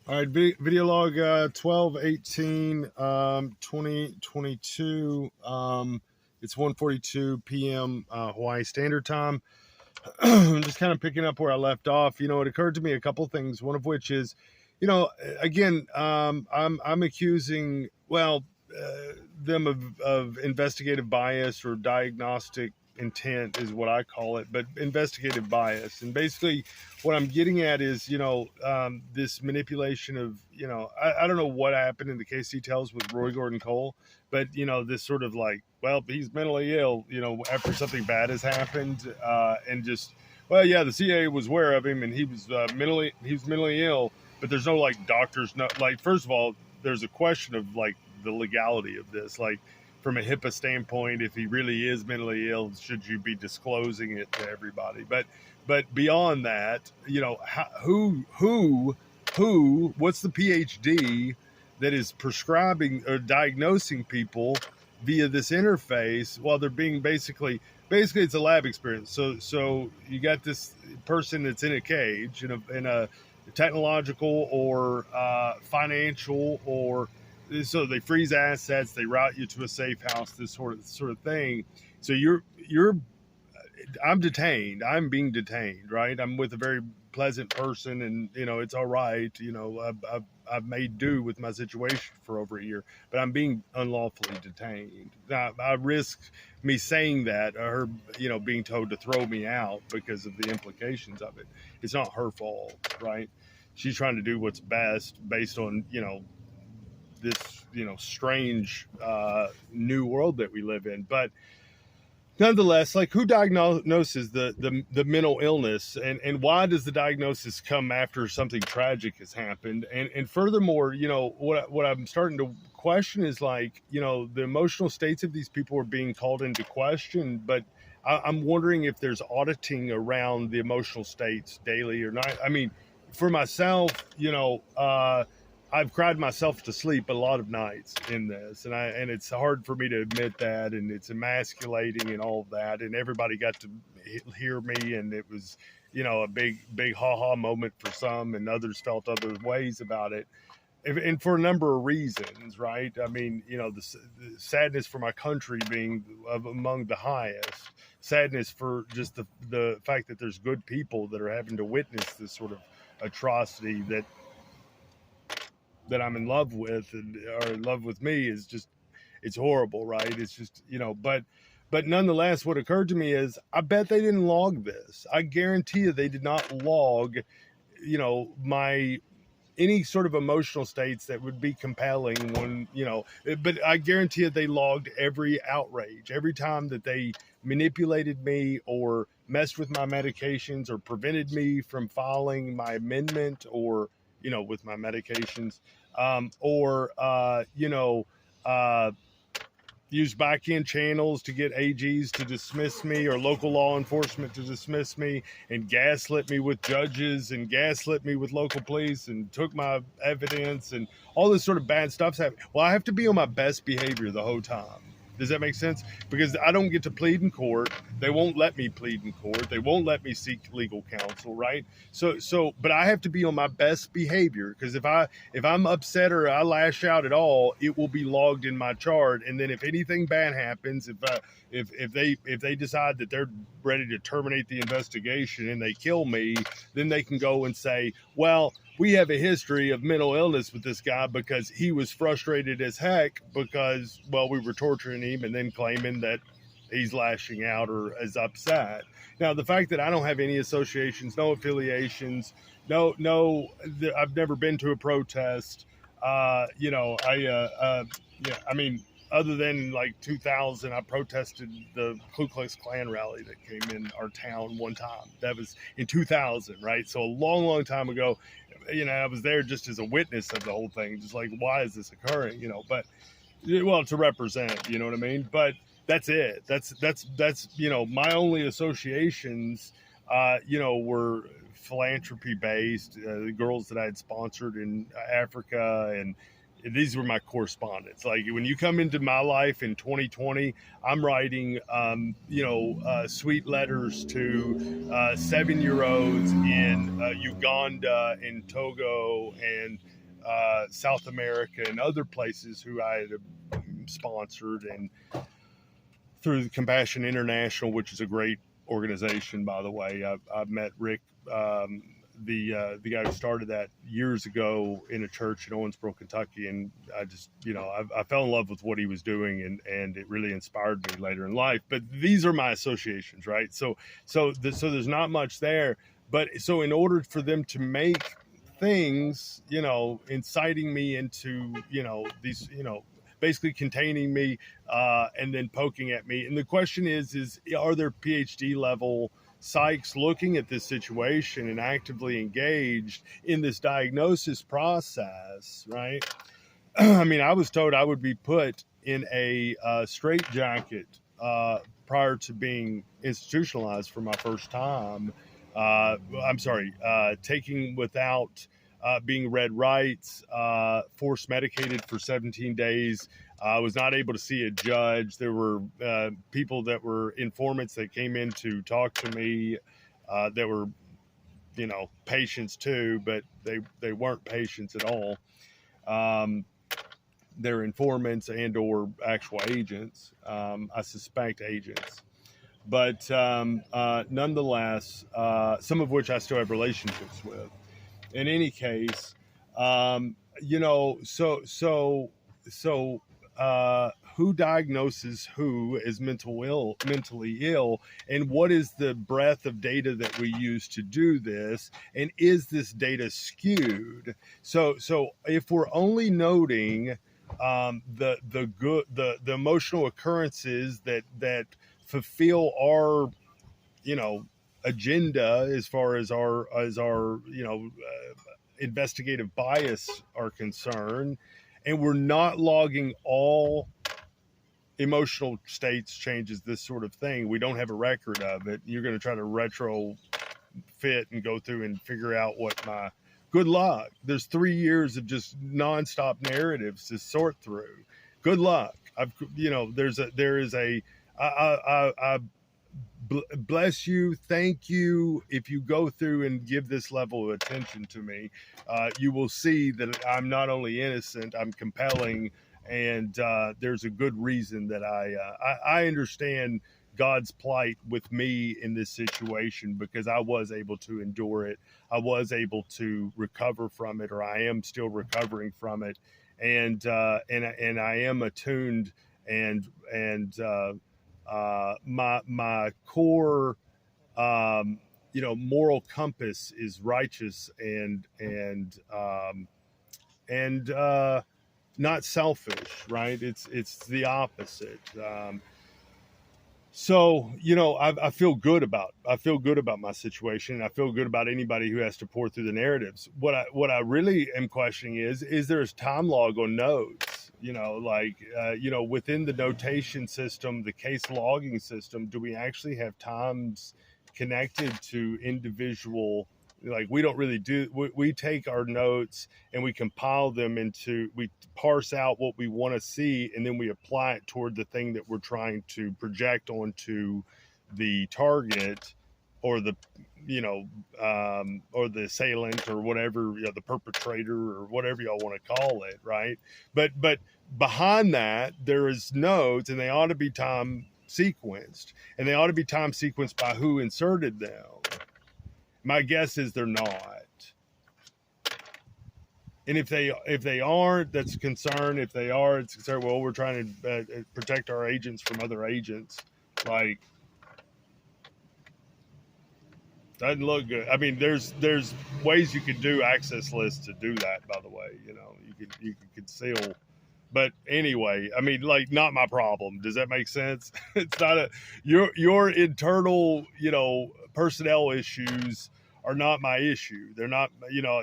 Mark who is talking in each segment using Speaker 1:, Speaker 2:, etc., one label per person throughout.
Speaker 1: All right, video log 12/18, 2022. It's 1:42 p.m. Hawaii Standard Time. Just kind of picking up where I left off. It occurred to me a couple things. One of which is, again, I'm accusing them of investigative bias or diagnostic intent is what I call it, but investigative bias. And basically, what I'm getting at is, this manipulation of, I don't know what happened in the case details with Roy Gordon Cole, but, this sort of like, well, he's mentally ill, after something bad has happened, and just, well, yeah, the CIA was aware of him and he was mentally ill, but there's no like doctors, no, like, first of all, there's a question of like the legality of this, like, from a HIPAA standpoint, if he really is mentally ill, should you be disclosing it to everybody? But beyond that, what's the PhD that is prescribing or diagnosing people via this interface while they're being basically it's a lab experience. So you got this person that's in a cage in a technological or financial, or so they freeze assets, they route you to a safe house, this sort of thing. So I'm detained. I'm being detained, right? I'm with a very pleasant person, and it's all right. I've made do with my situation for over a year, but I'm being unlawfully detained. Now, I risk me saying that, or her, being told to throw me out because of the implications of it. It's not her fault, right? She's trying to do what's best based on this strange new world that we live in, but nonetheless, like, who diagnoses the mental illness, and why does the diagnosis come after something tragic has happened? And furthermore, what I'm starting to question is, like, the emotional states of these people are being called into question, but I'm wondering if there's auditing around the emotional states daily or not. I mean, for myself, I've cried myself to sleep a lot of nights in this, and it's hard for me to admit that, and it's emasculating and all of that, and everybody got to hear me, and it was, a big ha ha moment for some, and others felt other ways about it, and for a number of reasons, right? I mean, the sadness for my country being among the highest, sadness for just the fact that there's good people that are having to witness this sort of atrocity that I'm in love with and are in love with me is just, it's horrible, right? It's just, but nonetheless, what occurred to me is, I bet they didn't log this. I guarantee you they did not log, my any sort of emotional states that would be compelling when, but I guarantee you they logged every outrage, every time that they manipulated me or messed with my medications or prevented me from filing my amendment, or, with my medications, or, uh, use back end channels to get AGs to dismiss me or local law enforcement to dismiss me, and gaslit me with judges and gaslit me with local police and took my evidence, and all this sort of bad stuff's happening. Well, I have to be on my best behavior the whole time. Does that make sense? Because I don't get to plead in court. They won't let me plead in court. They won't let me seek legal counsel, right? But I have to be on my best behavior, because if I'm upset or I lash out at all, it will be logged in my chart. And then if anything bad happens, if they decide that they're ready to terminate the investigation and they kill me, then they can go and say, well, we have a history of mental illness with this guy because he was frustrated as heck because, well, we were torturing him, and then claiming that he's lashing out or is upset. Now, the fact that I don't have any associations, no affiliations, I've never been to a protest. Yeah, I mean, other than like 2000, I protested the Ku Klux Klan rally that came in our town one time. That was in 2000, right? So a long, long time ago. I was there just as a witness of the whole thing, just like, why is this occurring? But, well, to represent, you know what I mean? But that's it. That's my only associations, were philanthropy based. The girls that I had sponsored in Africa, and these were my correspondents. Like when you come into my life in 2020, I'm writing, sweet letters to 7-year-olds in Uganda and Togo and South America and other places who I had sponsored, and through the Compassion International, which is a great organization, by the way. I've met Rick, the guy who started that years ago in a church in Owensboro, Kentucky, and I just, I fell in love with what he was doing, and it really inspired me later in life. But these are my associations, right? So there's not much there, but so in order for them to make things, inciting me into, these, basically containing me, and then poking at me. And the question is are there PhD level psychs looking at this situation and actively engaged in this diagnosis process, right? I mean, I was told I would be put in a straitjacket prior to being institutionalized for my first time. Taking without being read rights, forced medicated for 17 days. I was not able to see a judge. There were people that were informants that came in to talk to me that were, patients too, but they weren't patients at all. They're informants and or actual agents. I suspect agents. But nonetheless, some of which I still have relationships with. In any case, who diagnoses who as mentally ill, and what is the breadth of data that we use to do this, and is this data skewed? So if we're only noting the emotional occurrences that fulfill our agenda as far as our investigative bias are concerned, and we're not logging all emotional states changes, this sort of thing, we don't have a record of it. You're going to try to retrofit and go through and figure out what my good luck. There's 3 years of just nonstop narratives to sort through. Good luck. I bless you. Thank you. If you go through and give this level of attention to me, you will see that I'm not only innocent, I'm compelling, and there's a good reason that I understand God's plight with me in this situation, because I was able to endure it. I was able to recover from it, or I am still recovering from it, and I am attuned, and my core moral compass is righteous and not selfish, right? It's the opposite. I feel good about my situation, and I feel good about anybody who has to pour through the narratives. What I really am questioning is there a time log on notes? Within the notation system, the case logging system, do we actually have times connected to individual? Like, we don't really do. We take our notes and we compile them we parse out what we want to see, and then we apply it toward the thing that we're trying to project onto the target, or the or the assailant, or whatever, the perpetrator, or whatever y'all want to call it, right? But behind that, there is notes, and they ought to be time sequenced, and they ought to be time sequenced by who inserted them. My guess is they're not. And if they aren't, that's a concern. If they are, it's a concern. Well, we're trying to protect our agents from other agents. Like, doesn't look good. I mean, there's ways you could do access lists to do that, by the way. You could conceal. But anyway, I mean, like, not my problem. Does that make sense? It's not your internal, personnel issues are not my issue. They're not,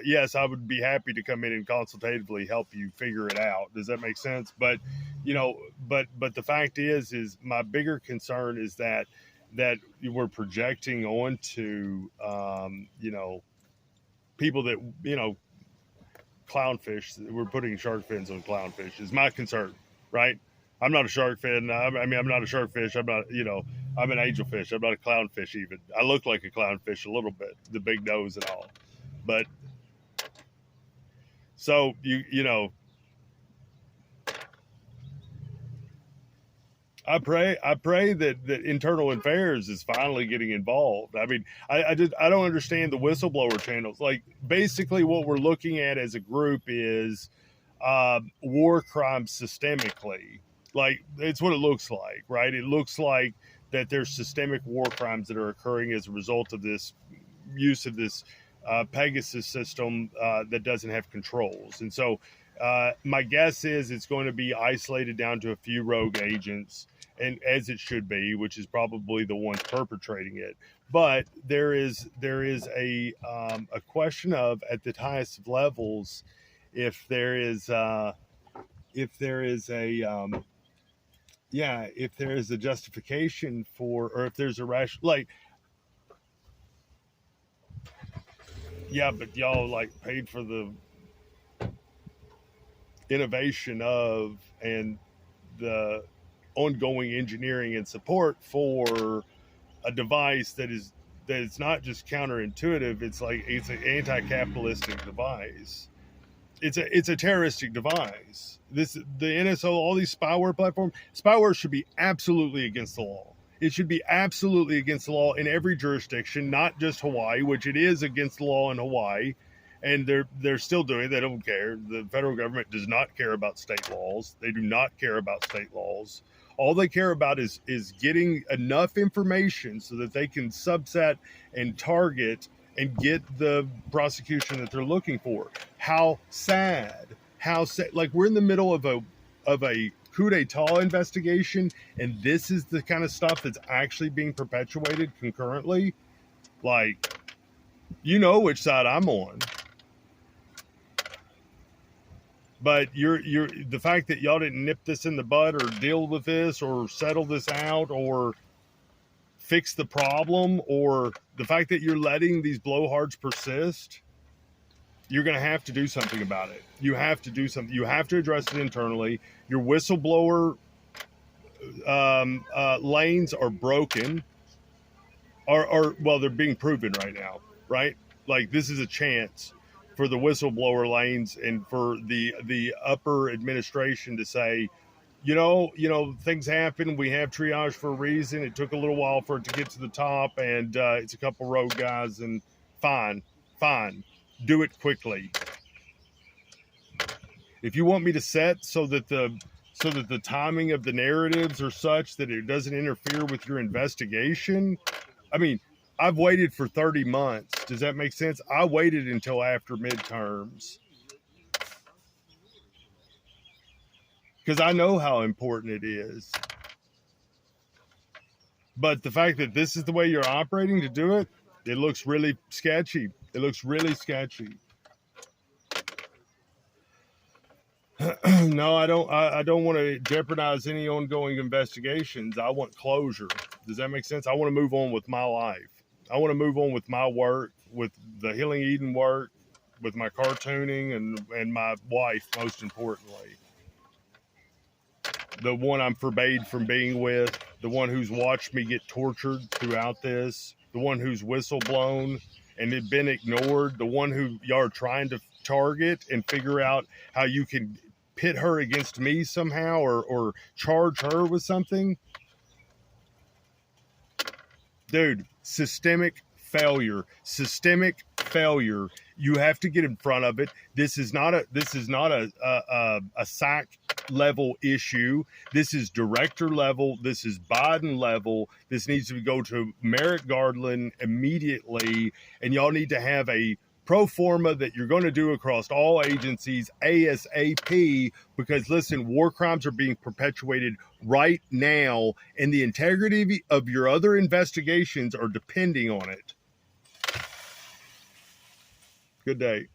Speaker 1: yes, I would be happy to come in and consultatively help you figure it out. Does that make sense? But, but the fact is my bigger concern is that we're projecting onto, people that, clownfish. We're putting shark fins on clownfish is my concern, right? I'm not a shark fin. I mean, I'm not a shark fish. I'm not, I'm an angelfish. I'm not a clownfish even. I look like a clownfish a little bit, the big nose and all. But so I pray that internal affairs is finally getting involved. I mean, I don't understand the whistleblower channels. Like basically what we're looking at as a group is war crimes systemically. Like it's what it looks like, right? It looks like that there's systemic war crimes that are occurring as a result of this use of this Pegasus system that doesn't have controls. And so my guess is it's going to be isolated down to a few rogue agents, and as it should be, which is probably the ones perpetrating it. But there is a question of at the highest of levels if there is a justification for, or if there's a rational, like, yeah, but y'all like paid for the innovation of and the ongoing engineering and support for a device that is not just counterintuitive. It's like it's an anti-capitalistic device. It's a terroristic device. The NSO, all these spyware should be absolutely against the law. It should be absolutely against the law in every jurisdiction, not just Hawaii, which it is against the law in Hawaii. And they're still doing it. They don't care. The federal government does not care about state laws. They do not care about state laws. All they care about is getting enough information so that they can subset and target and get the prosecution that they're looking for. How sad. Like we're in the middle of a coup d'etat investigation, and this is the kind of stuff that's actually being perpetuated concurrently. Like, you know which side I'm on. But the fact that y'all didn't nip this in the bud or deal with this or settle this out or fix the problem, or the fact that you're letting these blowhards persist, you're going to have to do something about it. You have to do something. You have to address it internally. Your whistleblower lanes are broken, or well, they're being proven right now, right? Like this is a chance for the whistleblower lanes and for the upper administration to say, things happen. We have triage for a reason. It took a little while for it to get to the top, and it's a couple rogue guys. And fine, do it quickly. If you want me to set so that the timing of the narratives are such that it doesn't interfere with your investigation, I mean, I've waited for 30 months. Does that make sense? I waited until after midterms because I know how important it is. But the fact that this is the way you're operating to do it, it looks really sketchy. It looks really sketchy. No, I don't want to jeopardize any ongoing investigations. I want closure. Does that make sense? I want to move on with my life. I want to move on with my work, with the Healing Eden work, with my cartooning, and my wife, most importantly. The one I'm forbade from being with, the one who's watched me get tortured throughout this, the one who's whistleblown and had been ignored, the one who y'all are trying to target and figure out how you can pit her against me somehow or charge her with something. Dude, systemic failure. You have to get in front of it. This is not a SAC level issue. This is director level. This is Biden level. This needs to go to Merrick Garland immediately. And y'all need to have a pro forma that you're going to do across all agencies ASAP, because listen, war crimes are being perpetuated right now and the integrity of your other investigations are depending on it. Good day.